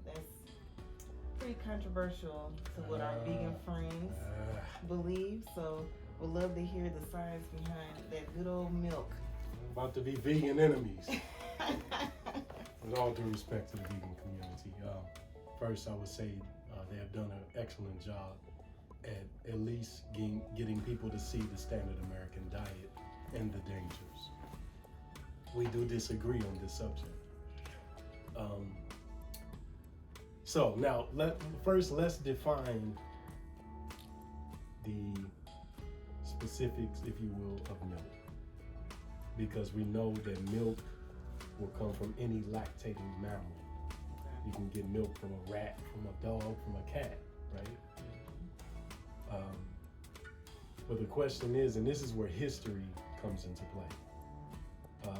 that's pretty controversial to what our vegan friends believe. So we'd love to hear the science behind that good old milk. About to be vegan enemies. With all due respect to the vegan community, first I would say they have done an excellent job at least getting people to see the standard American diet and the dangers. We do disagree on this subject. So now let's define the specifics, if you will, of milk, because we know that milk will come from any lactating mammal. You can get milk from a rat, from a dog, from a cat, right? But the question is, and this is where history comes into play.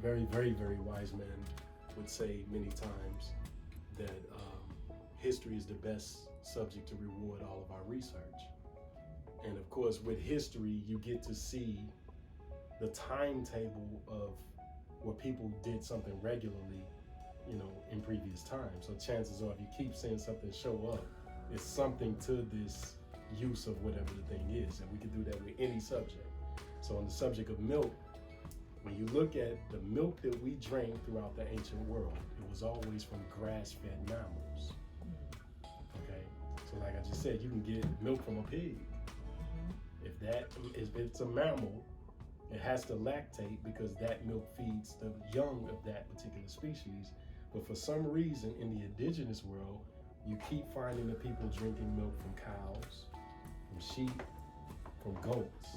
Very, very, very wise men would say many times that history is the best subject to reward all of our research. And of course, with history, you get to see the timetable of where people did something regularly, in previous times. So chances are, if you keep seeing something show up, it's something to this use of whatever the thing is. And we can do that with any subject. So on the subject of milk, when you look at the milk that we drank throughout the ancient world, it was always from grass-fed mammals. Okay, so like I just said, you can get milk from a pig. If it's a mammal, it has to lactate because that milk feeds the young of that particular species. But for some reason, in the indigenous world, you keep finding the people drinking milk from cows, from sheep, from goats.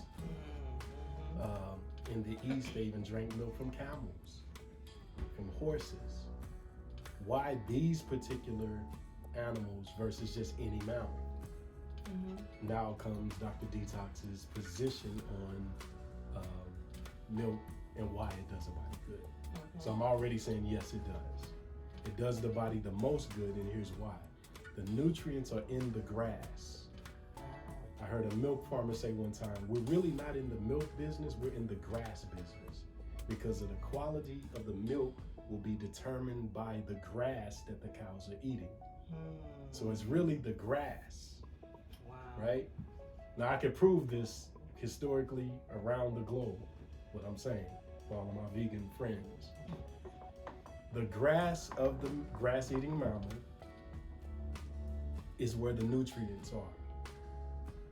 In the East, they even drank milk from camels, from horses. Why these particular animals versus just any mammal? Now comes Dr. Detox's position on milk and why it does the body good. So I'm already saying yes, it does. It does the body the most good, and here's why. The nutrients are in the grass. I heard a milk farmer say one time, we're really not in the milk business, we're in the grass business, because of the quality of the milk will be determined by the grass that the cows are eating. So it's really the grass, right? Now I can prove this historically around the globe, what I'm saying, for all of my vegan friends. The grass of the grass-eating mammal is where the nutrients are.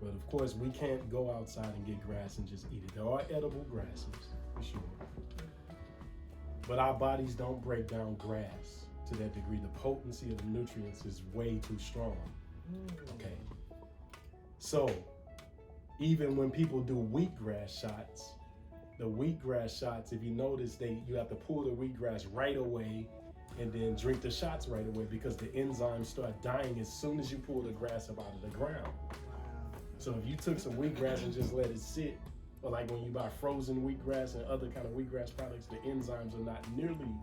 But of course, we can't go outside and get grass and just eat it. There are edible grasses, for sure. But our bodies don't break down grass to that degree. The potency of the nutrients is way too strong. Okay. So, even when people do wheatgrass shots, the wheatgrass shots, if you notice, you have to pull the wheatgrass right away and then drink the shots right away because the enzymes start dying as soon as you pull the grass up out of the ground. So if you took some wheatgrass and just let it sit, or like when you buy frozen wheatgrass and other kind of wheatgrass products, the enzymes are not nearly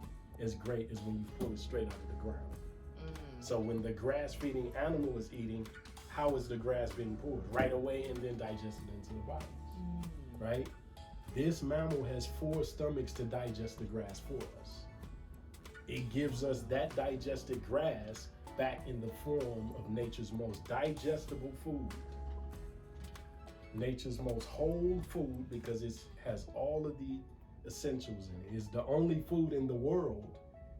as great as when you pull it straight out of the ground. So when the grass-feeding animal is eating, how is the grass being pulled? Right away and then digested into the body, right? This mammal has 4 stomachs to digest the grass for us. It gives us that digested grass back in the form of nature's most digestible food. Nature's most whole food because it has all of the essentials in it. It's the only food in the world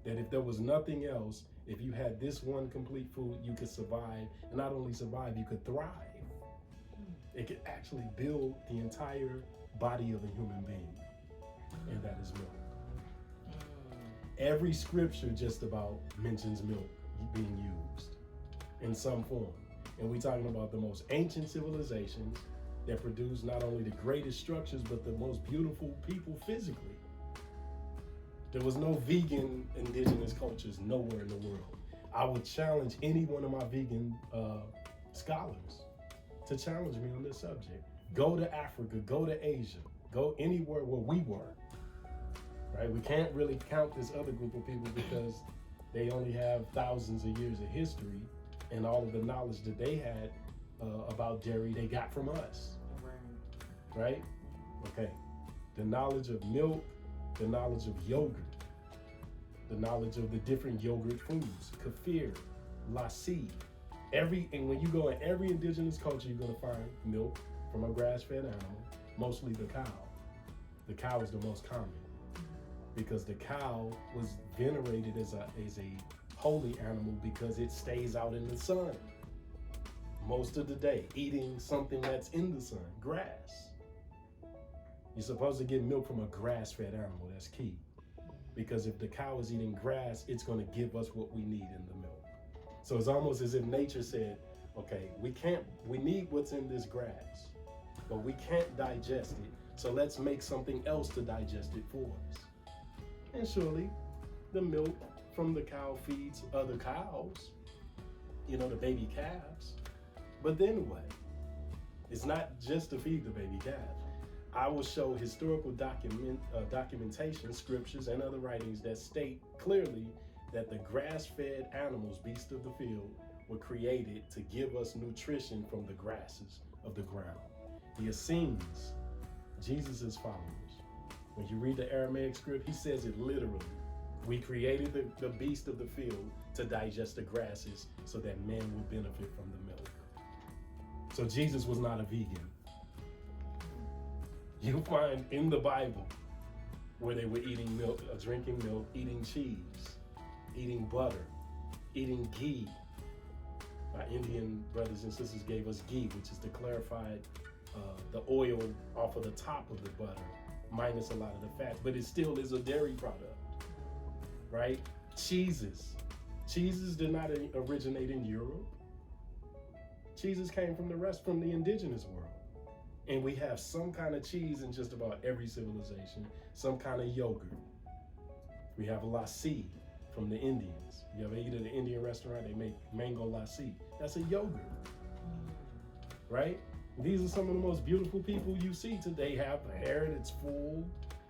that if there was nothing else, if you had this one complete food, you could survive. And not only survive, you could thrive. It could actually build the entire body of a human being, and that is milk. Every scripture just about mentions milk being used in some form. And we're talking about the most ancient civilizations that produce not only the greatest structures, but the most beautiful people physically. There was no vegan indigenous cultures nowhere in the world. I would challenge any one of my vegan scholars to challenge me on this subject. Go to Africa, go to Asia, go anywhere where we were, right? We can't really count this other group of people because they only have thousands of years of history, and all of the knowledge that they had about dairy, they got from us, right? Okay, the knowledge of milk, the knowledge of yogurt, the knowledge of the different yogurt foods, kefir, lassi. And when you go in every indigenous culture, you're going to find milk from a grass-fed animal, mostly the cow. The cow is the most common because the cow was venerated as a holy animal because it stays out in the sun most of the day, eating something that's in the sun, grass. You're supposed to get milk from a grass-fed animal. That's key. Because if the cow is eating grass, it's going to give us what we need in the milk. So it's almost as if nature said, okay, we need what's in this grass, but we can't digest it. So let's make something else to digest it for us. And surely the milk from the cow feeds other cows, the baby calves. But then what? It's not just to feed the baby calf. I will show historical documentation, scriptures, and other writings that state clearly that the grass-fed animals, beasts of the field, were created to give us nutrition from the grasses of the ground. The Essenes, Jesus' followers, when you read the Aramaic script, he says it literally. We created the beast of the field to digest the grasses so that man would benefit from the milk. So Jesus was not a vegan. You find in the Bible where they were eating milk, drinking milk, eating cheese, eating butter, eating ghee. Our Indian brothers and sisters gave us ghee, which is the clarified, the oil off of the top of the butter, minus a lot of the fats, but it still is a dairy product, right? Cheeses did not originate in Europe. Cheeses came from the indigenous world. And we have some kind of cheese in just about every civilization, some kind of yogurt. We have lassi from the Indians. You ever eat at an Indian restaurant, they make mango lassi. That's a yogurt, right? These are some of the most beautiful people you see today. Have hair that's full.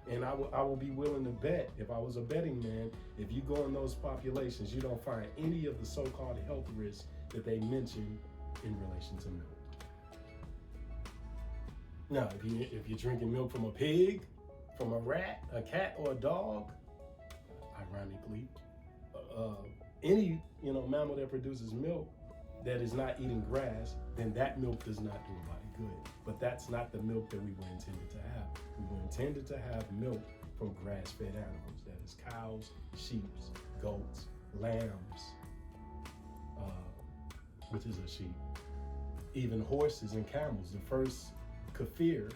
And I will be willing to bet, if I was a betting man, if you go in those populations, you don't find any of the so-called health risks that they mention in relation to milk. Now, if you're drinking milk from a pig, from a rat, a cat, or a dog, ironically, any mammal that produces milk that is not eating grass, then that milk does not do a body good. But that's not the milk that we were intended to have. We were intended to have milk from grass-fed animals. That is cows, sheep, goats, lambs, which is a sheep, even horses and camels. The first kefir,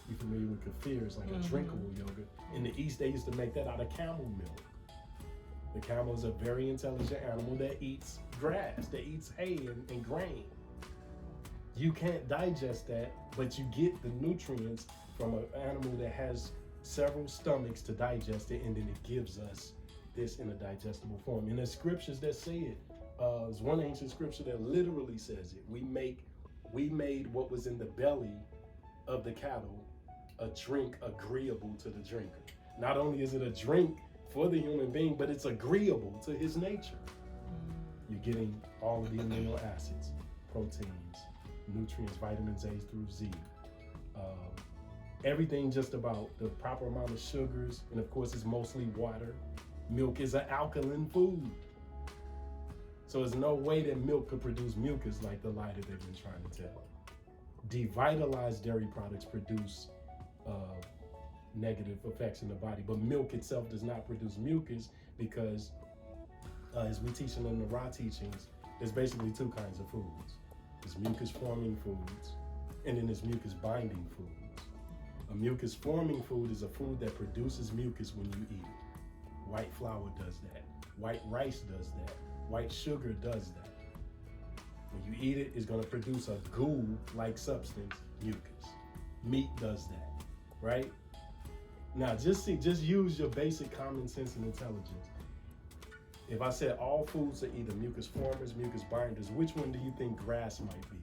you familiar with kefir? It's like a drinkable yogurt. In the East, they used to make that out of camel milk. The camel is a very intelligent animal that eats grass, that eats hay and grain. You can't digest that, but you get the nutrients from an animal that has several stomachs to digest it, and then it gives us this in a digestible form. And there's scriptures that say it. There's one ancient scripture that literally says it. We made what was in the belly of the cattle a drink agreeable to the drinker. Not only is it a drink for the human being, but it's agreeable to his nature. You're getting all of the amino acids, proteins, nutrients, vitamins A through Z. Everything just about the proper amount of sugars, and of course it's mostly water. Milk is an alkaline food. So there's no way that milk could produce mucus like the lie that they've been trying to tell. Devitalized dairy products produce negative effects in the body, but milk itself does not produce mucus because, as we teach in the Ra teachings, there's basically two kinds of foods. There's mucus-forming foods, and then there's mucus-binding foods. A mucus-forming food is a food that produces mucus when you eat it. White flour does that. White rice does that. White sugar does that. When you eat it, it's going to produce a goo-like substance, mucus. Meat does that, right? Now, just use your basic common sense and intelligence. If I said all foods are either mucus formers, mucus binders, which one do you think grass might be?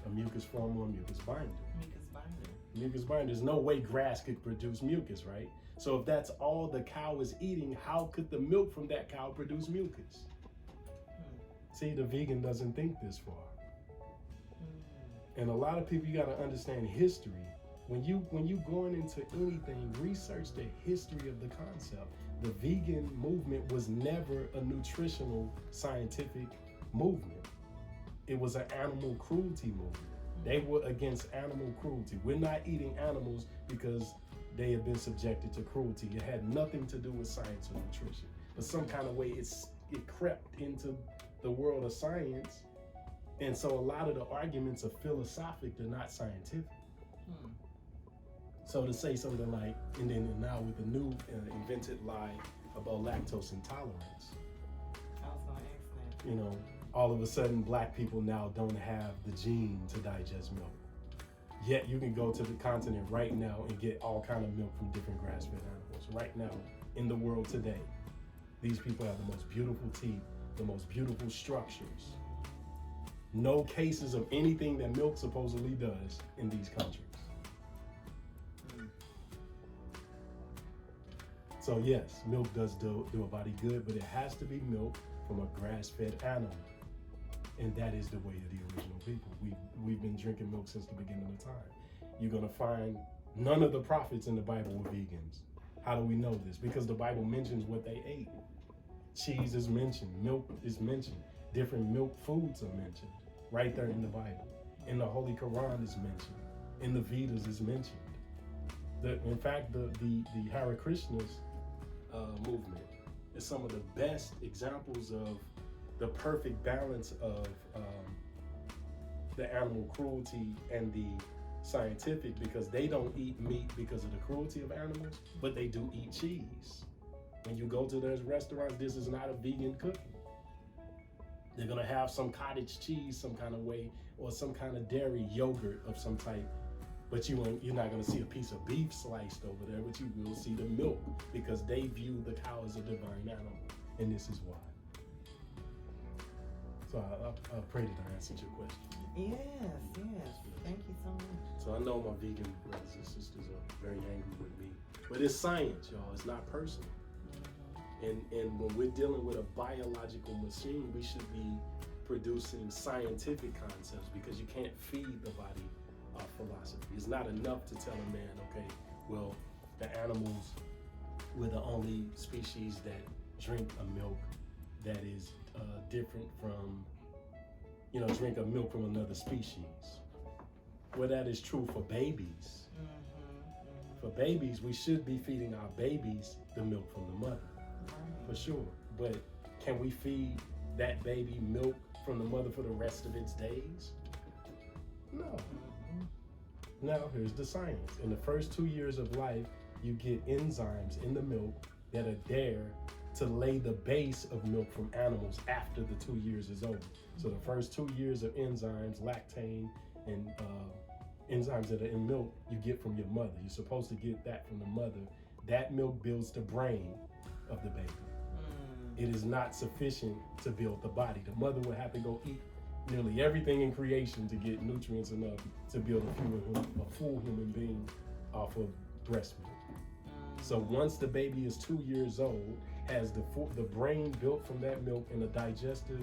A mucus former or mucus binder? Mucus binder. Mucus binder. There's no way grass could produce mucus, right? So if that's all the cow is eating, how could the milk from that cow produce mucus? See, the vegan doesn't think this far. And a lot of people, you got to understand history. When you going into anything, research the history of the concept. The vegan movement was never a nutritional scientific movement. It was an animal cruelty movement. They were against animal cruelty. We're not eating animals because they have been subjected to cruelty. It had nothing to do with science or nutrition. But some kind of way it crept into the world of science. And so a lot of the arguments are philosophic, they're not scientific. So to say something like, and then now with the new invented lie about lactose intolerance, I was gonna ask that. you know, all of a sudden black people now don't have the gene to digest milk. Yet you can go to the continent right now and get all kind of milk from different grass-fed animals. Right now, in the world today, these people have the most beautiful teeth, the most beautiful structures. No cases of anything that milk supposedly does in these countries. So yes, milk does do a body good, but it has to be milk from a grass-fed animal. And that is the way of the original people. We've been drinking milk since the beginning of time. You're gonna find none of the prophets in the Bible were vegans. How do we know this? Because the Bible mentions what they ate. Cheese is mentioned, milk is mentioned, different milk foods are mentioned right there in the Bible. In the Holy Quran is mentioned, in the Vedas is mentioned. In fact, the Hare Krishna's movement is some of the best examples of the perfect balance of the animal cruelty and the scientific, because they don't eat meat because of the cruelty of animals, but they do eat cheese. When you go to those restaurants, this is not a vegan cooking. They're gonna have some cottage cheese some kind of way, or some kind of dairy yogurt of some type, but you're not gonna see a piece of beef sliced over there, but you will see the milk, because they view the cow as a divine animal, and this is why. So I pray that I answered your question. Yes. Thank you so much. So I know my vegan brothers and sisters are very angry with me, but it's science, y'all. It's not personal. And when we're dealing with a biological machine, we should be producing scientific concepts, because you can't feed the body philosophy. It's not enough to tell a man, okay, well, the animals were the only species that drink a milk that is different from, drink a milk from another species. Well, that is true for babies. For babies, we should be feeding our babies the milk from the mother, for sure. But can we feed that baby milk from the mother for the rest of its days? No. Now, here's the science. In the first 2 years of life, you get enzymes in the milk that are there to lay the base of milk from animals after the 2 years is over. So the first 2 years of enzymes, lactane, and enzymes that are in milk, you get from your mother. You're supposed to get that from the mother. That milk builds the brain of the baby. It is not sufficient to build the body. The mother would have to go eat nearly everything in creation to get nutrients enough to build a full human being off of breast milk. So once the baby is 2 years old, has the brain built from that milk and a digestive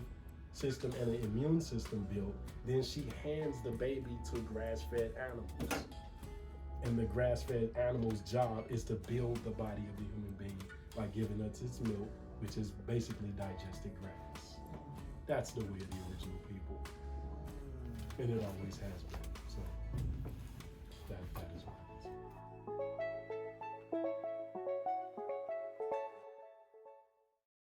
system and an immune system built, then she hands the baby to grass-fed animals. And the grass-fed animal's job is to build the body of the human being by giving us its milk, which is basically digested grass. That's the way of the original people. And it always has been.